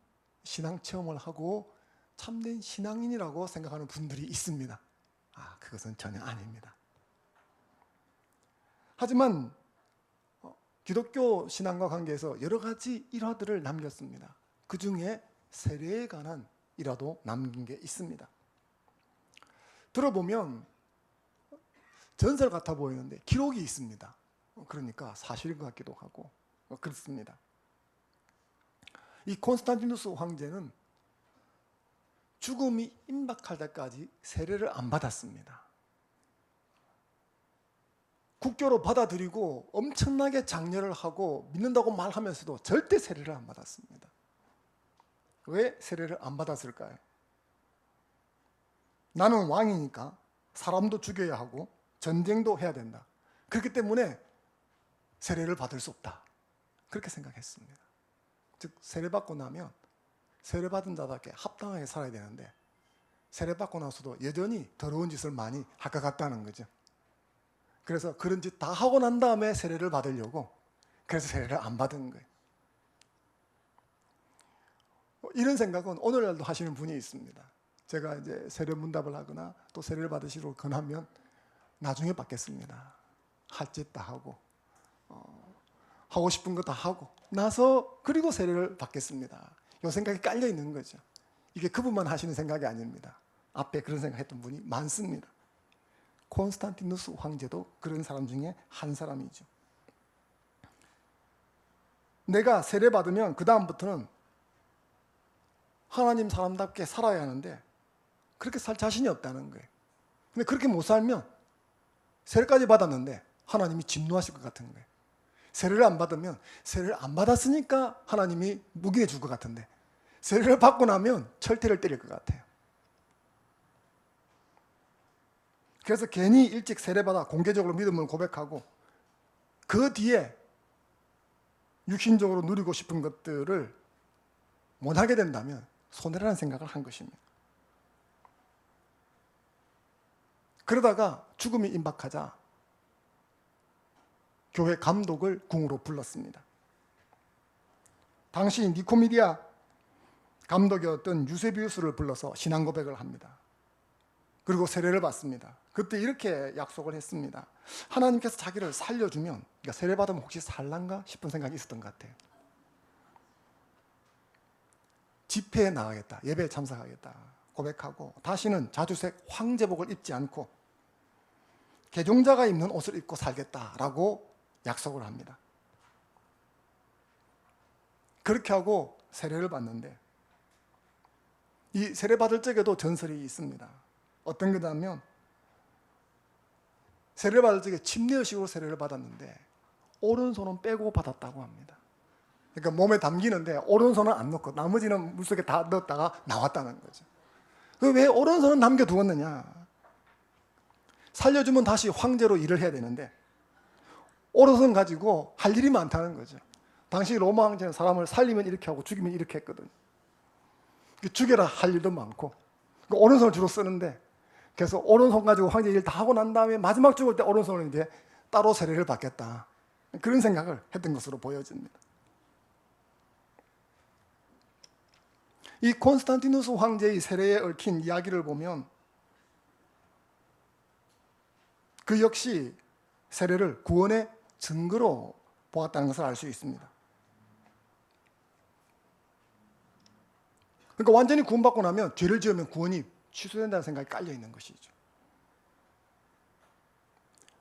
신앙 체험을 하고 참된 신앙인이라고 생각하는 분들이 있습니다. 그것은 전혀 아닙니다. 하지만 기독교 신앙과 관계해서 여러 가지 일화들을 남겼습니다. 그 중에 세례에 관한 일화도 남긴 게 있습니다. 들어보면 전설 같아 보이는데 기록이 있습니다. 그러니까 사실인 것 같기도 하고 그렇습니다. 이 콘스탄티누스 황제는 죽음이 임박할 때까지 세례를 안 받았습니다. 국교로 받아들이고 엄청나게 장려를 하고 믿는다고 말하면서도 절대 세례를 안 받았습니다. 왜 세례를 안 받았을까요? 나는 왕이니까 사람도 죽여야 하고 전쟁도 해야 된다. 그렇기 때문에 세례를 받을 수 없다. 그렇게 생각했습니다. 즉 세례받고 나면 세례받은 자답게 합당하게 살아야 되는데 세례받고 나서도 여전히 더러운 짓을 많이 할 것 같다는 거죠. 그래서 그런 짓 다 하고 난 다음에 세례를 받으려고 그래서 세례를 안 받은 거예요. 이런 생각은 오늘날도 하시는 분이 있습니다. 제가 이제 세례 문답을 하거나 또 세례를 받으시러 권하면 나중에 받겠습니다. 할 짓 다 하고 하고 싶은 거 다 하고 나서 그리고 세례를 받겠습니다. 이 생각이 깔려 있는 거죠. 이게 그분만 하시는 생각이 아닙니다. 앞에 그런 생각했던 분이 많습니다. 콘스탄티누스 황제도 그런 사람 중에 한 사람이죠. 내가 세례 받으면 그 다음부터는 하나님 사람답게 살아야 하는데 그렇게 살 자신이 없다는 거예요. 근데 그렇게 못 살면 세례까지 받았는데 하나님이 진노하실 것 같은 거예요. 세례를 안 받으면 세례를 안 받았으니까 하나님이 묵인해 줄 것 같은데 세례를 받고 나면 철퇴를 때릴 것 같아요. 그래서 괜히 일찍 세례받아 공개적으로 믿음을 고백하고 그 뒤에 육신적으로 누리고 싶은 것들을 못하게 된다면 손해라는 생각을 한 것입니다. 그러다가 죽음이 임박하자 교회 감독을 궁으로 불렀습니다. 당시 니코미디아 감독이었던 유세비우스를 불러서 신앙 고백을 합니다. 그리고 세례를 받습니다. 그때 이렇게 약속을 했습니다. 하나님께서 자기를 살려주면, 그러니까 세례받으면 혹시 살란가 싶은 생각이 있었던 것 같아요. 집회에 나가겠다, 예배에 참석하겠다 고백하고 다시는 자주색 황제복을 입지 않고 개종자가 입는 옷을 입고 살겠다라고 약속을 합니다. 그렇게 하고 세례를 받는데 이 세례 받을 적에도 전설이 있습니다. 어떤 거냐면 세례를 받을 적에 침례의식으로 세례를 받았는데 오른손은 빼고 받았다고 합니다. 그러니까 몸에 담기는데 오른손은 안 넣고 나머지는 물속에 다 넣었다가 나왔다는 거죠. 왜 오른손은 남겨두었느냐? 살려주면 다시 황제로 일을 해야 되는데 오른손 가지고 할 일이 많다는 거죠. 당시 로마 황제는 사람을 살리면 이렇게 하고 죽이면 이렇게 했거든. 죽여라 할 일도 많고 오른손을 주로 쓰는데 그래서 오른손 가지고 황제 일 다 하고 난 다음에 마지막 죽을 때 오른손을 이제 따로 세례를 받겠다. 그런 생각을 했던 것으로 보여집니다. 이 콘스탄티누스 황제의 세례에 얽힌 이야기를 보면 그 역시 세례를 구원의 증거로 보았다는 것을 알 수 있습니다. 그러니까 완전히 구원받고 나면 죄를 지으면 구원이 취소된다는 생각이 깔려 있는 것이죠.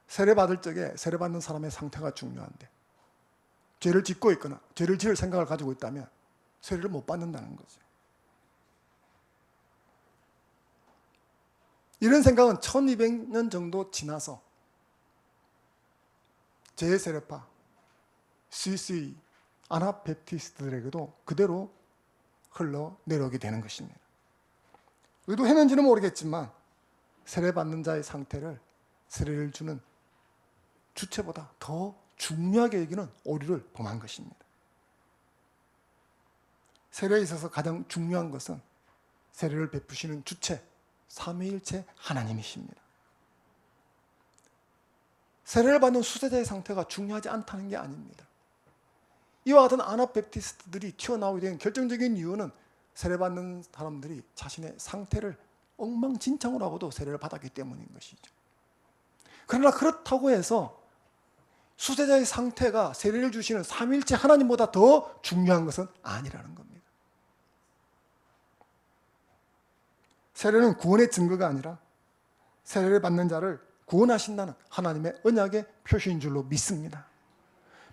세례받을 적에 세례받는 사람의 상태가 중요한데 죄를 짓고 있거나 죄를 지을 생각을 가지고 있다면 세례를 못 받는다는 거죠. 이런 생각은 1200년 정도 지나서 제세례파, 스위스의 아나베프티스트들에게도 그대로 흘러내려오게 되는 것입니다. 의도했는지는 모르겠지만 세례받는 자의 상태를 세례를 주는 주체보다 더 중요하게 여기는 오류를 범한 것입니다. 세례에 있어서 가장 중요한 것은 세례를 베푸시는 주체, 삼위일체 하나님이십니다. 세례를 받는 수제자의 상태가 중요하지 않다는 게 아닙니다. 이와 같은 아나베프티스트들이 튀어나오게 된 결정적인 이유는 세례받는 사람들이 자신의 상태를 엉망진창으로 하고도 세례를 받았기 때문인 것이죠. 그러나 그렇다고 해서 수제자의 상태가 세례를 주시는 삼위일체 하나님보다 더 중요한 것은 아니라는 겁니다. 세례는 구원의 증거가 아니라 세례를 받는 자를 구원하신다는 하나님의 언약의 표시인 줄로 믿습니다.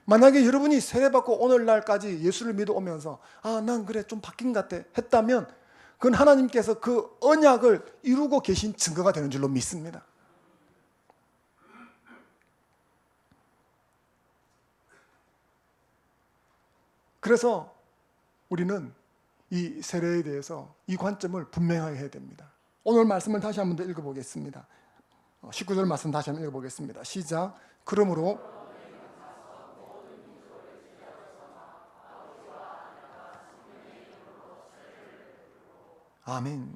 만약에 여러분이 세례받고 오늘날까지 예수를 믿어오면서 난 그래 좀 바뀐 것 같아 했다면 그건 하나님께서 그 언약을 이루고 계신 증거가 되는 줄로 믿습니다. 그래서 우리는 이 세례에 대해서 이 관점을 분명하게 해야 됩니다. 오늘 말씀을 다시 한 번 더 읽어보겠습니다. 19절 말씀 다시 한번 읽어보겠습니다. 시작. 그러므로 아멘.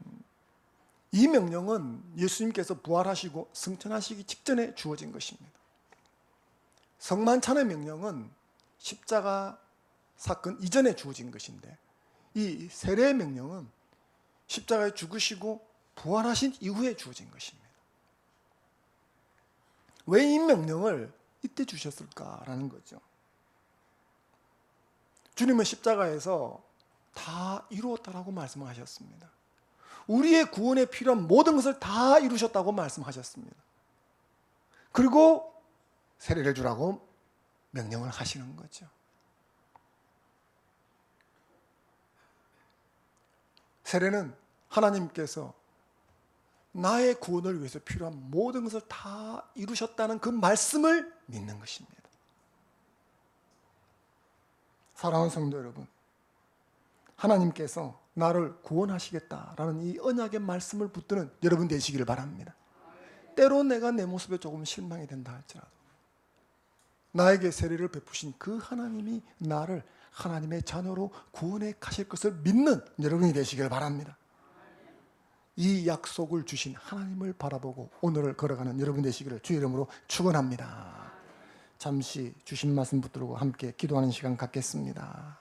이 명령은 예수님께서 부활하시고 승천하시기 직전에 주어진 것입니다. 성만찬의 명령은 십자가 사건 이전에 주어진 것인데 이 세례의 명령은 십자가에 죽으시고 부활하신 이후에 주어진 것입니다. 왜 이 명령을 이때 주셨을까라는 거죠. 주님은 십자가에서 다 이루었다라고 말씀하셨습니다. 우리의 구원에 필요한 모든 것을 다 이루셨다고 말씀하셨습니다. 그리고 세례를 주라고 명령을 하시는 거죠. 세례는 하나님께서 나의 구원을 위해서 필요한 모든 것을 다 이루셨다는 그 말씀을 믿는 것입니다. 사랑하는 성도 여러분, 하나님께서 나를 구원하시겠다라는 이 언약의 말씀을 붙드는 여러분 되시기를 바랍니다. 때로 내가 내 모습에 조금 실망이 된다 할지라도 나에게 세례를 베푸신 그 하나님이 나를 하나님의 자녀로 구원해 가실 것을 믿는 여러분이 되시기를 바랍니다. 이 약속을 주신 하나님을 바라보고 오늘을 걸어가는 여러분 되시기를 주의 이름으로 축원합니다. 잠시 주신 말씀 붙들고 함께 기도하는 시간 갖겠습니다.